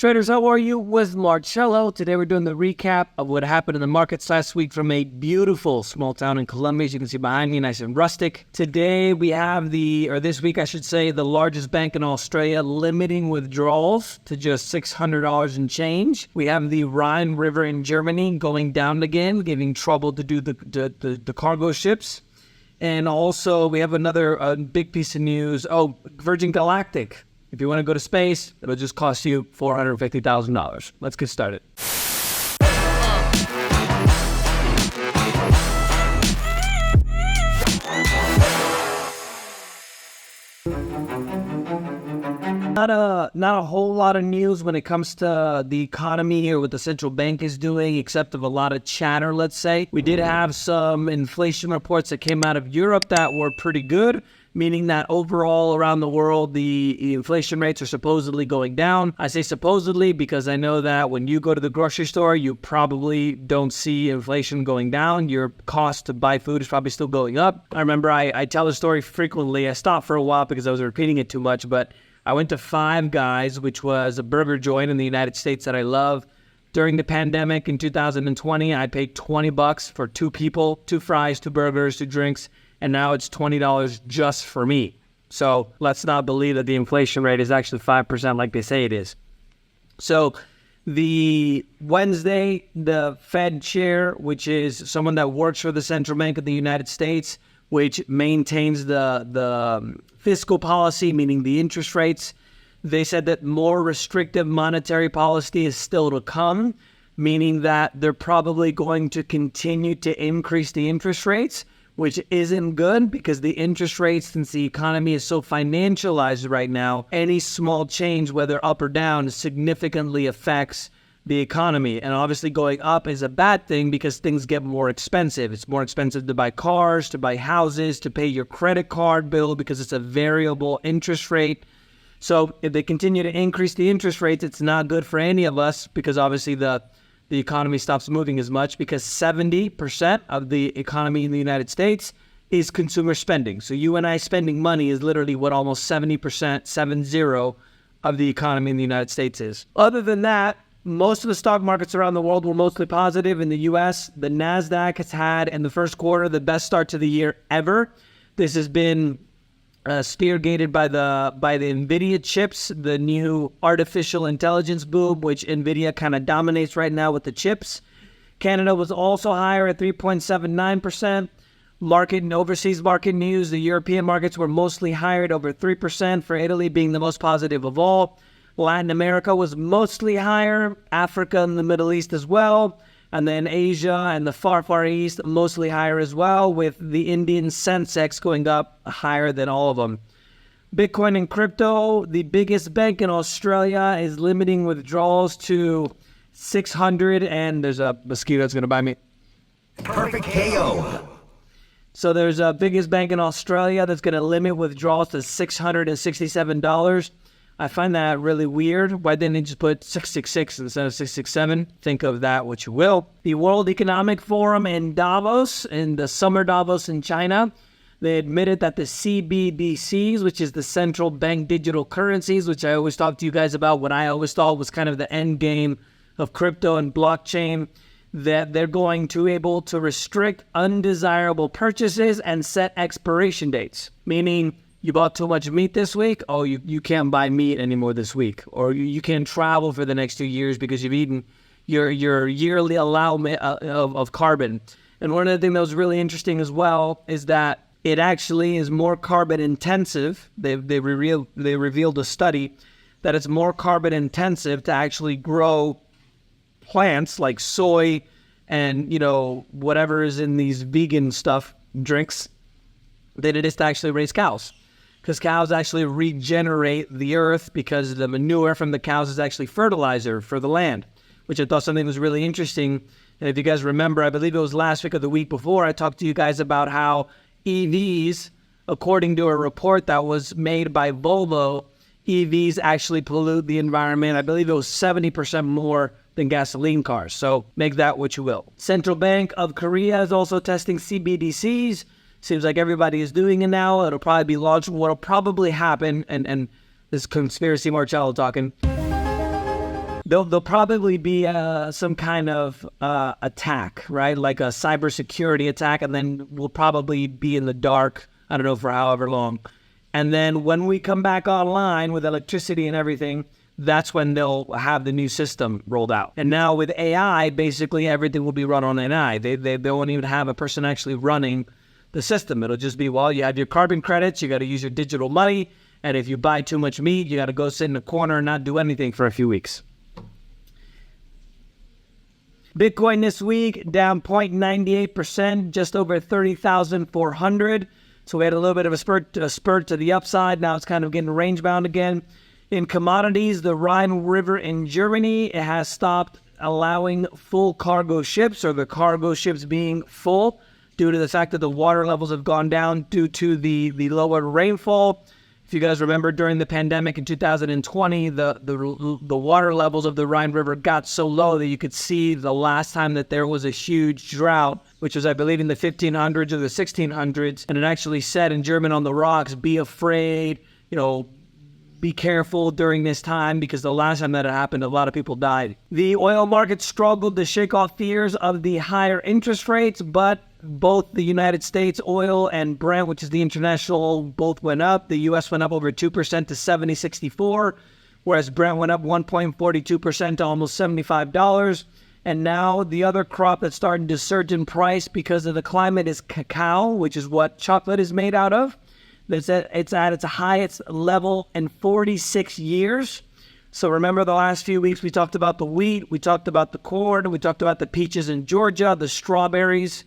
Traders, how are you? With Marcello. Today we're doing the recap of what happened in the markets last week from a beautiful small town in Colombia. As you can see behind me, nice and rustic. Today we have this week I should say, the largest bank in Australia limiting withdrawals to just $600 and change. We have the Rhine River in Germany going down again, giving trouble to do the cargo ships. And also we have another big piece of news. Oh, Virgin Galactic. If you want to go to space, it'll just cost you $450,000. Let's get started. Not a whole lot of news when it comes to the economy or what the central bank is doing, except of a lot of chatter, let's say. We did have some inflation reports that came out of Europe that were pretty good, meaning that overall around the world, the inflation rates are supposedly going down. I say supposedly because I know that when you go to the grocery store, you probably don't see inflation going down. Your cost to buy food is probably still going up. I remember I tell the story frequently. I stopped for a while because I was repeating it too much, but I went to Five Guys, which was a burger joint in the United States that I love. During the pandemic in 2020, I paid $20 for two people, 2 fries, 2 burgers, 2 drinks, and now it's $20 just for me. So let's not believe that the inflation rate is actually 5% like they say it is. So the Wednesday, the Fed chair, which is someone that works for the Central Bank of the United States, which maintains the fiscal policy, meaning the interest rates, they said that more restrictive monetary policy is still to come, meaning that they're probably going to continue to increase the interest rates, which isn't good because the interest rates, since the economy is so financialized right now, any small change, whether up or down, significantly affects the economy. And obviously going up is a bad thing because things get more expensive. It's more expensive to buy cars, to buy houses, to pay your credit card bill because it's a variable interest rate. So if they continue to increase the interest rates, it's not good for any of us because obviously the economy stops moving as much because 70% of the economy in the United States is consumer spending. So you and I spending money is literally what almost 70%, 70 of the economy in the United States is. Other than that, most of the stock markets around the world were mostly positive. In the U.S., the NASDAQ has had, in the first quarter, the best start to the year ever. This has been spearheaded by the NVIDIA chips, the new artificial intelligence boom, which NVIDIA kind of dominates right now with the chips. Canada was also higher at 3.79%. Market and overseas market news, the European markets were mostly higher at over 3%, for Italy being the most positive of all. Latin America was mostly higher, Africa and the Middle East as well, and then Asia and the far East mostly higher as well, with the Indian Sensex going up higher than all of them. Bitcoin and crypto, the biggest bank in Australia is limiting withdrawals to 600, and there's a mosquito that's going to bite me. Perfect KO. So there's a biggest bank in Australia that's going to limit withdrawals to $667. I find that really weird. Why didn't they just put 666 instead of 667? Think of that what you will. The World Economic Forum in Davos, in the summer Davos in China, they admitted that the CBDCs, which is the central bank digital currencies, which I always talk to you guys about, what I always thought was kind of the end game of crypto and blockchain, that they're going to be able to restrict undesirable purchases and set expiration dates, meaning you bought too much meat this week? Oh, you can't buy meat anymore this week. Or you can't travel for the next 2 years because you've eaten your yearly allowance of carbon. And one of the things that was really interesting as well is that it actually is more carbon intensive. They revealed a study that it's more carbon intensive to actually grow plants like soy and, whatever is in these vegan stuff, drinks, than it is to actually raise cows. Because cows actually regenerate the earth because the manure from the cows is actually fertilizer for the land, which I thought something was really interesting. And if you guys remember, I believe it was last week or the week before, I talked to you guys about how EVs, according to a report that was made by Volvo, EVs actually pollute the environment. I believe it was 70% more than gasoline cars. So make that what you will. Central Bank of Korea is also testing CBDCs. Seems like everybody is doing it now. It'll probably be launched. What'll probably happen, and this conspiracy Marcello talking, There'll probably be some kind of attack, right? Like a cybersecurity attack, and then we'll probably be in the dark, I don't know, for however long. And then when we come back online with electricity and everything, that's when they'll have the new system rolled out. And now with AI, basically everything will be run on AI. They won't even have a person actually running the system. It'll just be, well, you have your carbon credits, you got to use your digital money, and if you buy too much meat, you got to go sit in a corner and not do anything for a few weeks. Bitcoin this week down 0.98%, just over 30,400. So we had a little bit of a spurt to the upside. Now it's kind of getting range bound again. In commodities, the Rhine River in Germany, it has stopped allowing full cargo ships, or the cargo ships being full, due to the fact that the water levels have gone down due to the lower rainfall. If you guys remember, during the pandemic in 2020, the water levels of the Rhine River got so low that you could see the last time that there was a huge drought, which was, I believe, in the 1500s or the 1600s. And it actually said in German on the rocks, be afraid, be careful during this time, because the last time that it happened, a lot of people died. The oil market struggled to shake off fears of the higher interest rates, but both the United States oil and Brent, which is the international, both went up. The U.S. went up over 2% to $70.64, whereas Brent went up 1.42% to almost $75. And now the other crop that's starting to surge in price because of the climate is cacao, which is what chocolate is made out of. It's at its highest level in 46 years. So remember the last few weeks we talked about the wheat, we talked about the corn, we talked about the peaches in Georgia, the strawberries,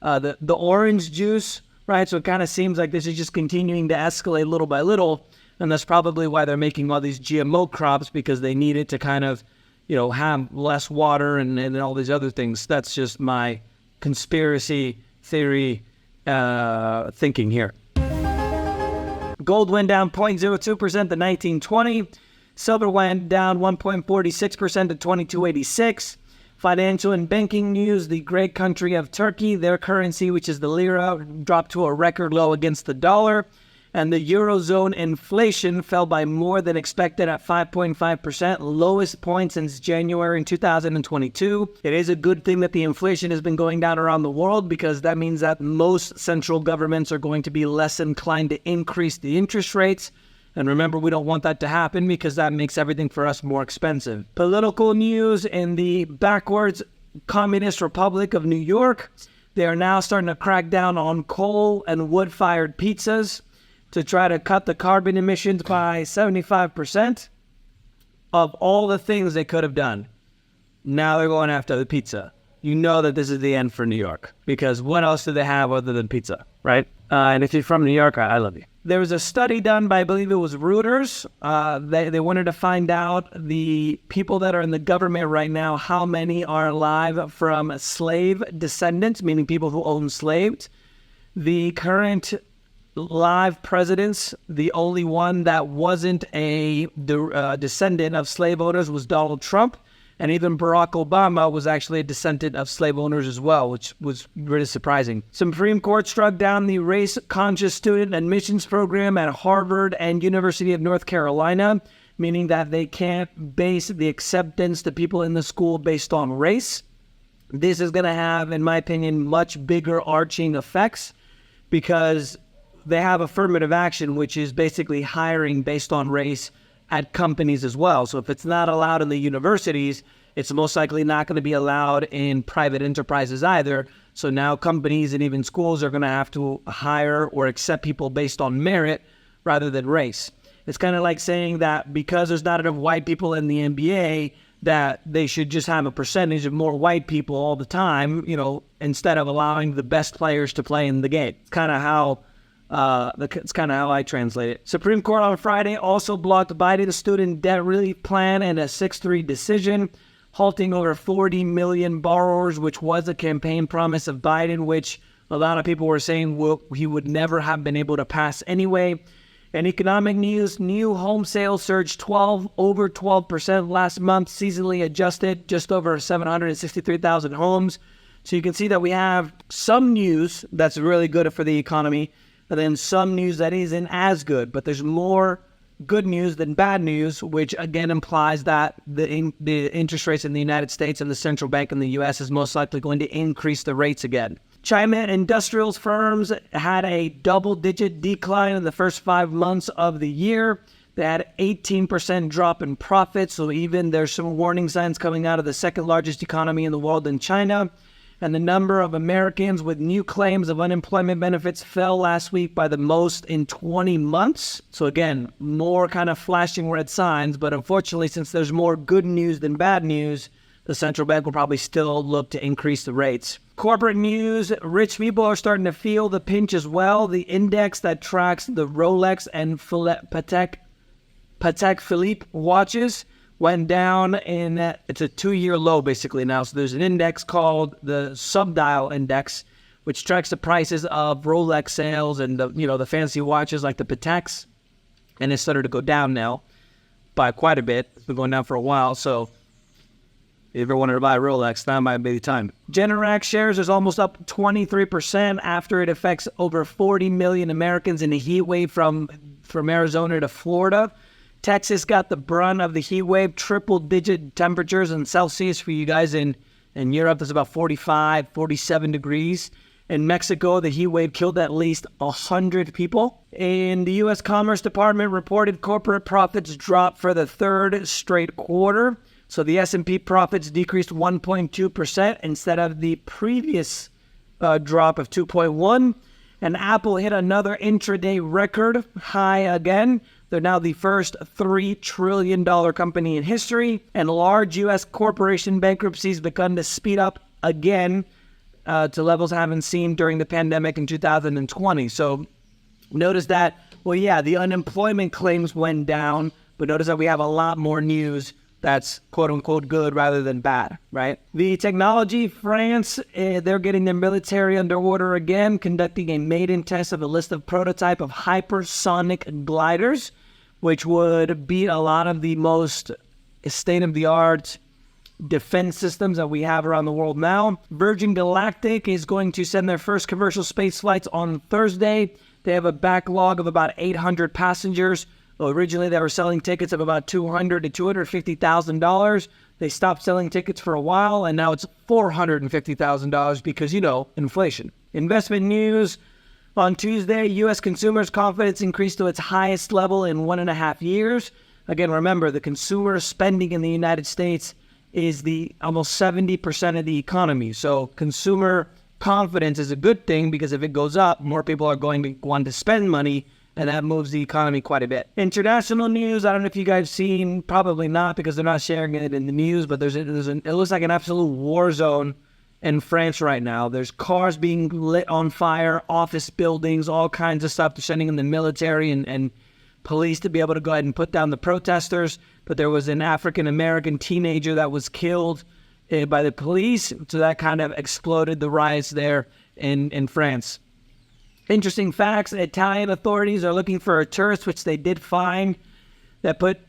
the orange juice, right? So it kind of seems like this is just continuing to escalate little by little, and that's probably why they're making all these GMO crops, because they need it to kind of, have less water and all these other things. That's just my conspiracy theory thinking here. Gold went down 0.02% to 1920. Silver went down 1.46% to 2286. Financial and banking news, the great country of Turkey, their currency, which is the lira, dropped to a record low against the dollar. And the Eurozone inflation fell by more than expected at 5.5%, lowest point since January in 2022. It is a good thing that the inflation has been going down around the world, because that means that most central governments are going to be less inclined to increase the interest rates. And remember, we don't want that to happen, because that makes everything for us more expensive. Political news in the backwards Communist Republic of New York. They are now starting to crack down on coal and wood-fired pizzas to try to cut the carbon emissions by 75%. Of all the things they could have done, now they're going after the pizza. You know that this is the end for New York, because what else do they have other than pizza, right? And if you're from New York, I love you. There was a study done by, I believe it was Reuters. They wanted to find out the people that are in the government right now, how many are alive from slave descendants, meaning people who own slaves. The current live presidents, the only one that wasn't a descendant of slave owners was Donald Trump. And even Barack Obama was actually a descendant of slave owners as well, which was really surprising. Supreme Court struck down the race-conscious student admissions program at Harvard and University of North Carolina, meaning that they can't base the acceptance to people in the school based on race. This is going to have, in my opinion, much bigger arching effects, because they have affirmative action, which is basically hiring based on race at companies as well. So if it's not allowed in the universities, it's most likely not going to be allowed in private enterprises either. So now companies and even schools are going to have to hire or accept people based on merit rather than race. It's kind of like saying that because there's not enough white people in the NBA, that they should just have a percentage of more white people all the time, instead of allowing the best players to play in the game. It's kind of how I translate it. Supreme Court on Friday also blocked Biden's student debt relief plan and a 6-3 decision, halting over 40 million borrowers, which was a campaign promise of Biden, which a lot of people were saying he would never have been able to pass anyway. In economic news, new home sales surged over 12% last month, seasonally adjusted, just over 763,000 homes. So you can see that we have some news that's really good for the economy, and then some news that isn't as good, but there's more good news than bad news, which again implies that the interest rates in the United States and the central bank in the U.S. is most likely going to increase the rates again. China industrials firms had a double-digit decline in the first 5 months of the year. They had 18% drop in profits, so even there's some warning signs coming out of the second largest economy in the world in China. And the number of Americans with new claims of unemployment benefits fell last week by the most in 20 months. So again, more kind of flashing red signs, but unfortunately, since there's more good news than bad news, the central bank will probably still look to increase the rates. Corporate news, rich people are starting to feel the pinch as well. The index that tracks the Rolex and Patek Philippe watches went down it's a 2-year low basically now. So there's an index called the Subdial Index, which tracks the prices of Rolex sales and the fancy watches like the Pateks. And it's started to go down now by quite a bit. It's been going down for a while. So if you ever wanted to buy a Rolex, now might be the time. Generac shares is almost up 23% after it affects over 40 million Americans in a heat wave from Arizona to Florida. Texas got the brunt of the heat wave, triple-digit temperatures in Celsius for you guys in Europe. That's about 45, 47 degrees. In Mexico, the heat wave killed at least 100 people. And the U.S. Commerce Department reported corporate profits dropped for the third straight quarter. So the S&P profits decreased 1.2% instead of the previous drop of 2.1%. And Apple hit another intraday record high again. They're now the first $3 trillion company in history. And large U.S. corporation bankruptcies begun to speed up again to levels haven't seen during the pandemic in 2020. So notice that, the unemployment claims went down, but notice that we have a lot more news that's quote-unquote good rather than bad, right? The technology, France, they're getting their military under order again, conducting a maiden test of a list of prototype of hypersonic gliders, which would beat a lot of the most state-of-the-art defense systems that we have around the world now. Virgin Galactic is going to send their first commercial space flights on Thursday. They have a backlog of about 800 passengers. Well, originally, they were selling tickets of about $200,000 to $250,000. They stopped selling tickets for a while, and now it's $450,000 because, inflation. Investment news. On Tuesday, U.S. consumers' confidence increased to its highest level in 1.5 years. Again, remember, the consumer spending in the United States is almost 70% of the economy. So consumer confidence is a good thing because if it goes up, more people are going to want to spend money, and that moves the economy quite a bit. International news, I don't know if you guys seen, probably not because they're not sharing it in the news, but it looks like an absolute war zone in France right now. There's cars being lit on fire, office buildings, all kinds of stuff. They're sending in the military and police to be able to go ahead and put down the protesters. But there was an African-American teenager that was killed by the police, so that kind of exploded the riots there in France. Interesting facts, Italian authorities are looking for a tourist, which they did find, that put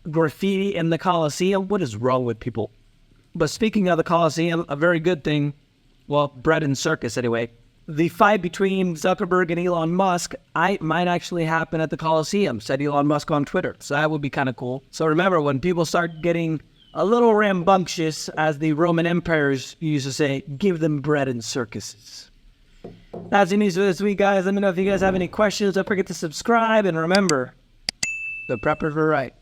graffiti in the Colosseum. What is wrong with people? But speaking of the Colosseum, a very good thing, bread and circus anyway. The fight between Zuckerberg and Elon Musk might actually happen at the Colosseum, said Elon Musk on Twitter. So that would be kind of cool. So remember, when people start getting a little rambunctious, as the Roman emperors used to say, give them bread and circuses. That's the news for this week, guys. Let me know if you guys have any questions. Don't forget to subscribe. And remember, the preppers were right.